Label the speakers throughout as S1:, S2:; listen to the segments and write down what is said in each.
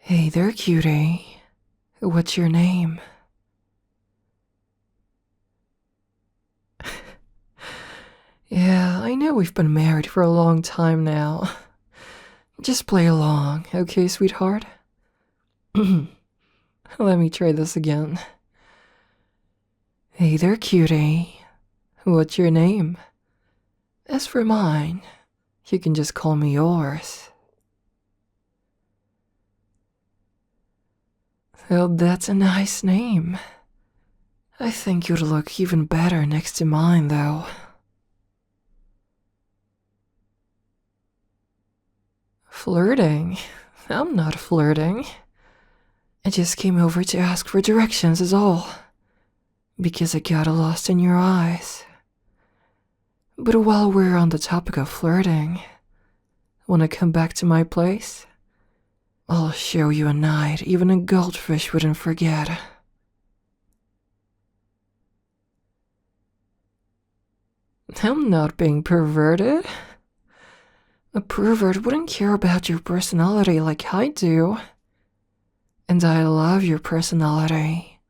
S1: Hey there, cutie. What's your name? Yeah, I know we've been married for a long time now. Just play along, okay, sweetheart? Let me try this again. Hey there, cutie. What's your name? As for mine, you can just call me yours. Oh, that's a nice name. I think you'd look even better next to mine, though. Flirting? I'm not flirting. I just came over to ask for directions is all. Because I got lost in your eyes. But while we're on the topic of flirting, wanna come back to my place? I'll show you a night even a goldfish wouldn't forget. I'm not being perverted. A pervert wouldn't care about your personality like I do. And I love your personality.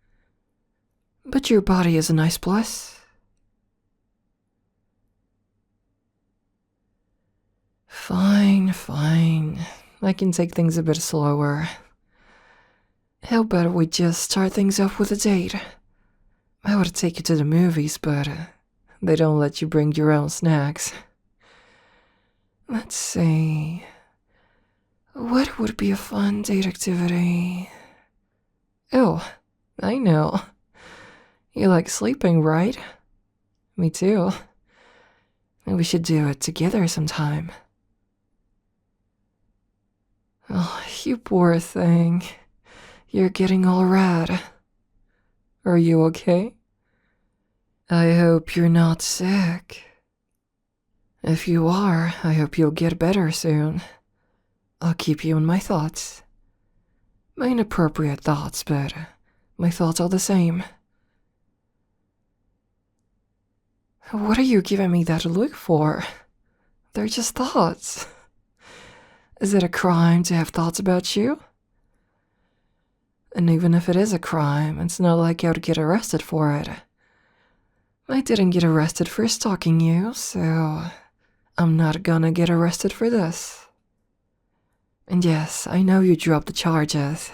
S1: But your body is a nice plus. Fine. I can take things a bit slower. How about we just start things off with a date? I would take you to the movies, but they don't let you bring your own snacks. Let's see. What would be a fun date activity? Oh, I know. You like sleeping, right? Me too. We should do it together sometime. Oh, you poor thing. You're getting all red. Are you okay? I hope you're not sick. If you are, I hope you'll get better soon. I'll keep you in my thoughts. My inappropriate thoughts, but my thoughts are the same. What are you giving me that look for? They're just thoughts. Is it a crime to have thoughts about you? And even if it is a crime, it's not like I would get arrested for it. I didn't get arrested for stalking you, so I'm not gonna get arrested for this. And yes, I know you dropped the charges,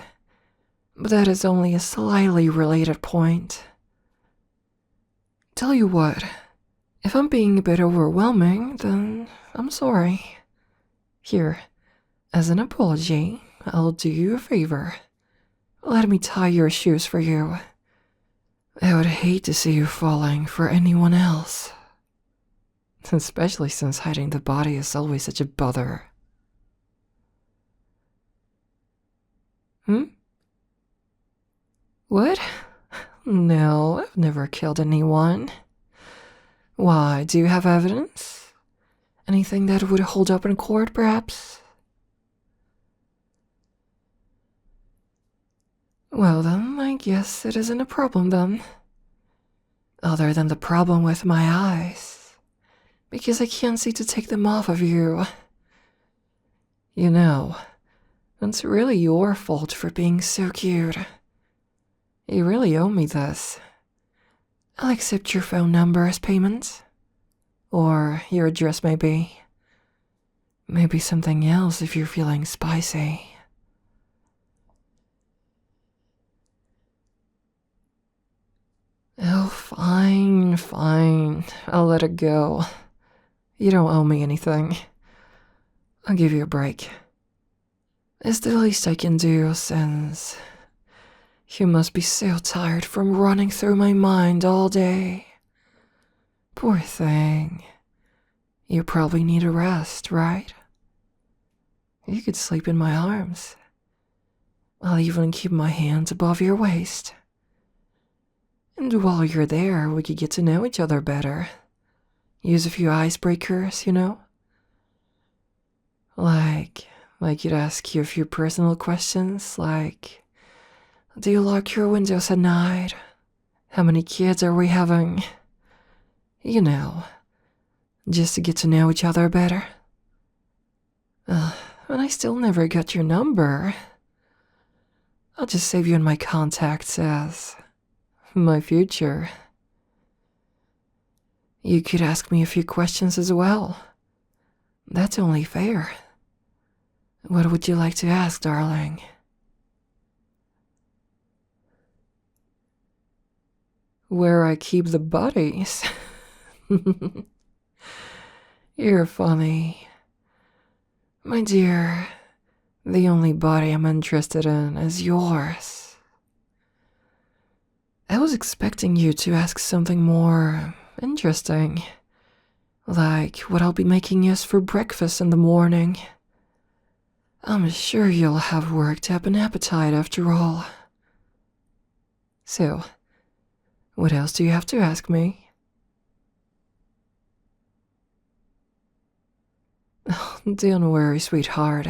S1: but that is only a slightly related point. Tell you what, if I'm being a bit overwhelming, then I'm sorry. Here, as an apology, I'll do you a favor. Let me tie your shoes for you. I would hate to see you falling for anyone else. Especially since hiding the body is always such a bother. What? No, I've never killed anyone. Why, do you have evidence? Anything that would hold up in court, perhaps? Well then, I guess it isn't a problem then. Other than the problem with my eyes. Because I can't seem to take them off of you. You know, it's really your fault for being so cute. You really owe me this. I'll accept your phone number as payment. Or your address maybe. Maybe something else if you're feeling spicy. Oh, fine. I'll let it go. You don't owe me anything. I'll give you a break. It's the least I can do since you must be so tired from running through my mind all day. Poor thing. You probably need a rest, right? You could sleep in my arms. I'll even keep my hands above your waist. And while you're there, we could get to know each other better. Use a few icebreakers, you know? Like you'd ask you a few personal questions, like, do you lock your windows at night? How many kids are we having? You know, just to get to know each other better. And I still never got your number. I'll just save you in my contacts as my future. You could ask me a few questions as well. That's only fair. What would you like to ask, darling? Where I keep the bodies? You're funny. My dear, the only body I'm interested in is yours. I was expecting you to ask something more interesting, like what I'll be making us for breakfast in the morning. I'm sure you'll have worked up an appetite after all. So, what else do you have to ask me? Oh, don't worry, sweetheart.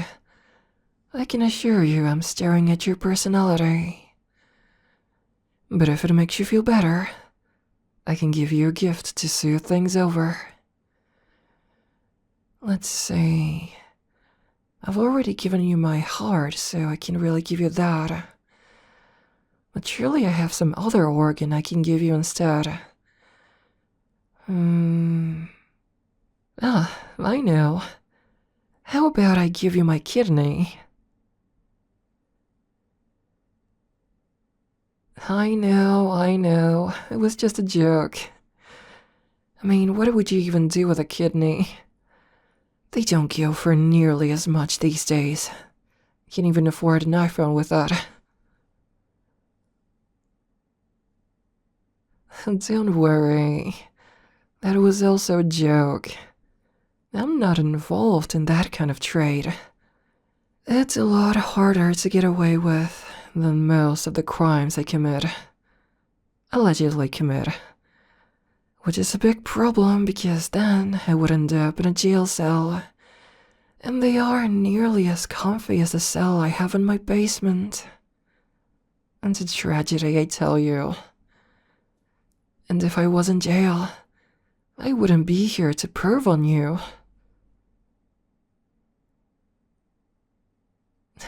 S1: I can assure you I'm staring at your personality. But if it makes you feel better, I can give you a gift to smooth things over. Let's see. I've already given you my heart, so I can really give you that. But surely I have some other organ I can give you instead. I know. How about I give you my kidney? I know. It was just a joke. I mean, what would you even do with a kidney? They don't go for nearly as much these days. Can't even afford an iPhone with that. Don't worry. That was also a joke. I'm not involved in that kind of trade. It's a lot harder to get away with than most of the crimes I commit. Allegedly commit. Which is a big problem because then I would end up in a jail cell. And they aren't nearly as comfy as the cell I have in my basement. It's a tragedy, I tell you. And if I was in jail, I wouldn't be here to perv on you.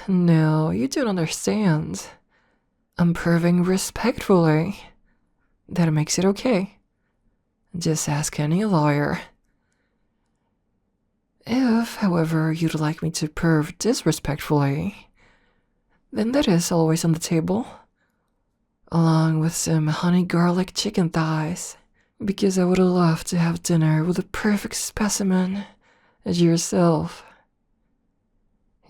S1: No, you don't understand. I'm perving respectfully. That makes it okay. Just ask any lawyer. If, however, you'd like me to perv disrespectfully, then that is always on the table. Along with some honey garlic chicken thighs, because I would love to have dinner with a perfect specimen as yourself.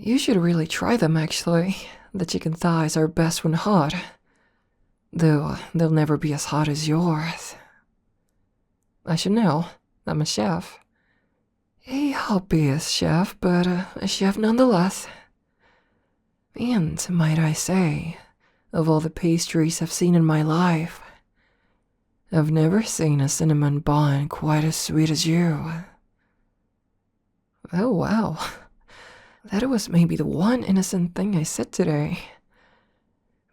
S1: You should really try them, actually. The chicken thighs are best when hot. Though they'll never be as hot as yours. I should know. I'm a chef. A hobbyist chef, but a chef nonetheless. And, might I say, of all the pastries I've seen in my life, I've never seen a cinnamon bun quite as sweet as you. Oh wow. That was maybe the one innocent thing I said today.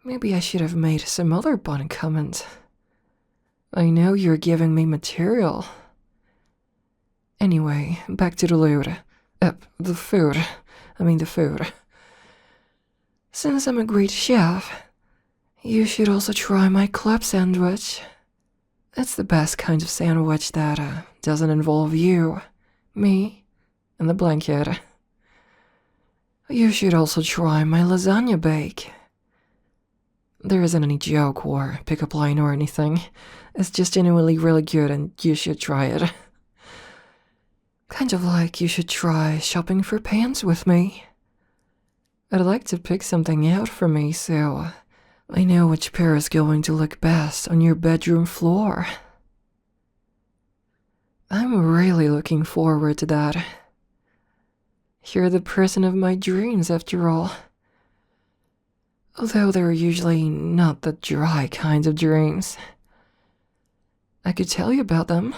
S1: Maybe I should have made some other bun comment. I know you're giving me material. Anyway, back to the loot. The food. The food. Since I'm a great chef, you should also try my club sandwich. It's the best kind of sandwich that doesn't involve you, me, and the blanket. You should also try my lasagna bake. There isn't any joke or pickup line or anything. It's just genuinely really good and you should try it. Kind of like you should try shopping for pants with me. I'd like to pick something out for me so I know which pair is going to look best on your bedroom floor. I'm really looking forward to that. You're the person of my dreams after all. Although they're usually not the dry kinds of dreams. I could tell you about them,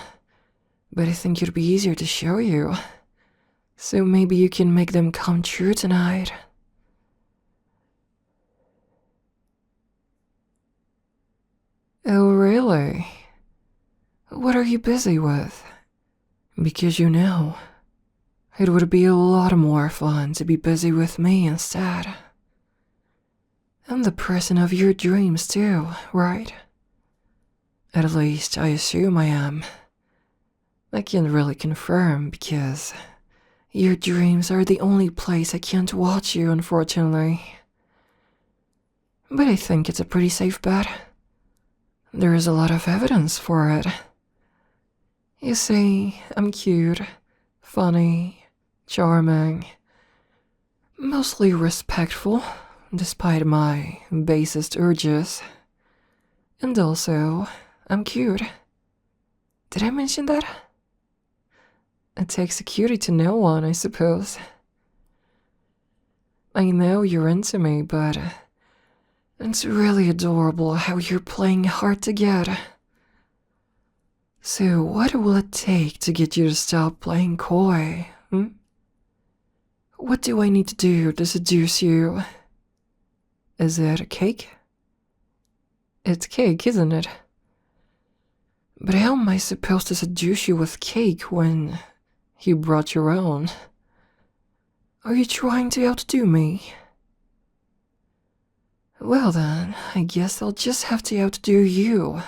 S1: but I think it'd be easier to show you. So maybe you can make them come true tonight. Oh, really? What are you busy with? Because you know, it would be a lot more fun to be busy with me instead. I'm the person of your dreams too, right? At least I assume I am. I can't really confirm because your dreams are the only place I can't watch you, unfortunately. But I think it's a pretty safe bet. There is a lot of evidence for it. You see, I'm cute, funny, charming, mostly respectful, despite my basest urges. And also, I'm cute. Did I mention that? It takes a cutie to know one, I suppose. I know you're into me, but it's really adorable how you're playing hard to get. So what will it take to get you to stop playing coy, What do I need to do to seduce you? Is it a cake? It's cake, isn't it? But how am I supposed to seduce you with cake when you brought your own? Are you trying to outdo me? Well then, I guess I'll just have to outdo you.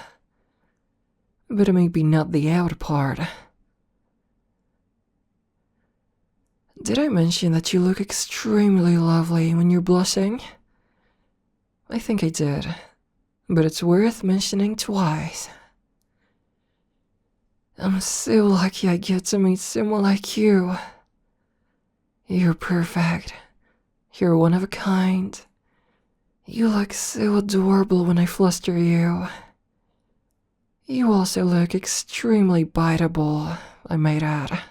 S1: But maybe not the out part. Did I mention that you look extremely lovely when you're blushing? I think I did, but it's worth mentioning twice. I'm so lucky I get to meet someone like you. You're perfect. You're one of a kind. You look so adorable when I fluster you. You also look extremely biteable, I might add.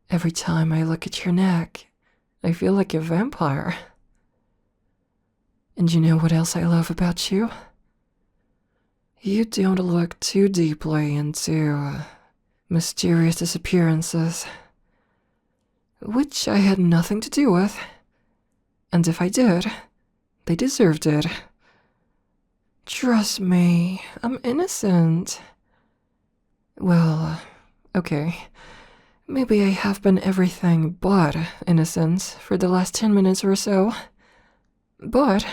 S1: Every time I look at your neck, I feel like a vampire. And you know what else I love about you? You don't look too deeply into mysterious disappearances, which I had nothing to do with. And if I did, they deserved it. Trust me, I'm innocent. Well, okay. Maybe I have been everything but innocent for the last 10 minutes or so. But,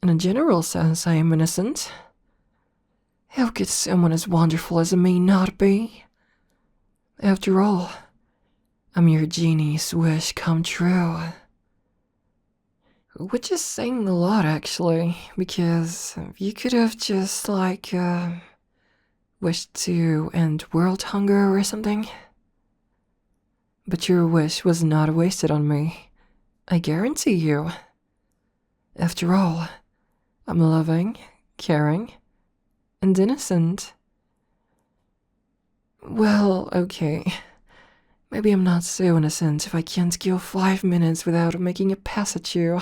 S1: in a general sense, I am innocent. How could someone as wonderful as me not be? After all, I'm your genie's wish come true. Which is saying a lot, actually, because you could have just, wished to end world hunger or something. But your wish was not wasted on me. I guarantee you. After all, I'm loving, caring, and innocent. Well, okay. Maybe I'm not so innocent if I can't go 5 minutes without making a pass at you.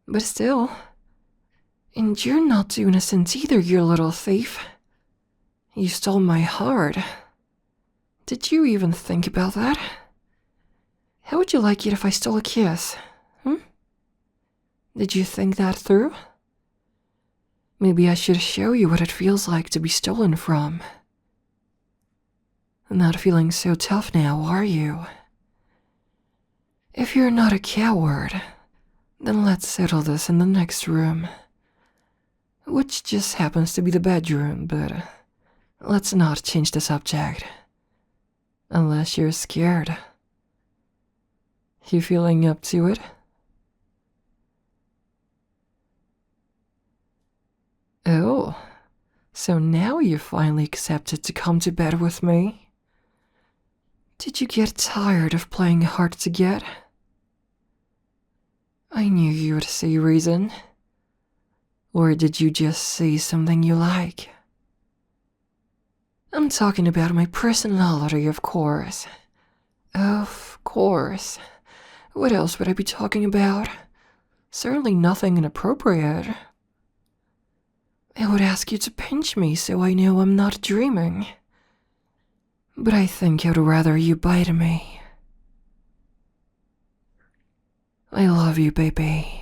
S1: But still. And you're not too innocent either, you little thief. You stole my heart. Did you even think about that? How would you like it if I stole a kiss? Did you think that through? Maybe I should show you what it feels like to be stolen from. Not feeling so tough now, are you? If you're not a coward, then let's settle this in the next room. Which just happens to be the bedroom, but let's not change the subject. Unless you're scared. You feeling up to it? Oh, so now you finally accepted to come to bed with me? Did you get tired of playing hard to get? I knew you would say reason. Or did you just see something you like? I'm talking about my personality, of course. Of course. What else would I be talking about? Certainly nothing inappropriate. I would ask you to pinch me so I know I'm not dreaming. But I think I'd rather you bite me. I love you, baby.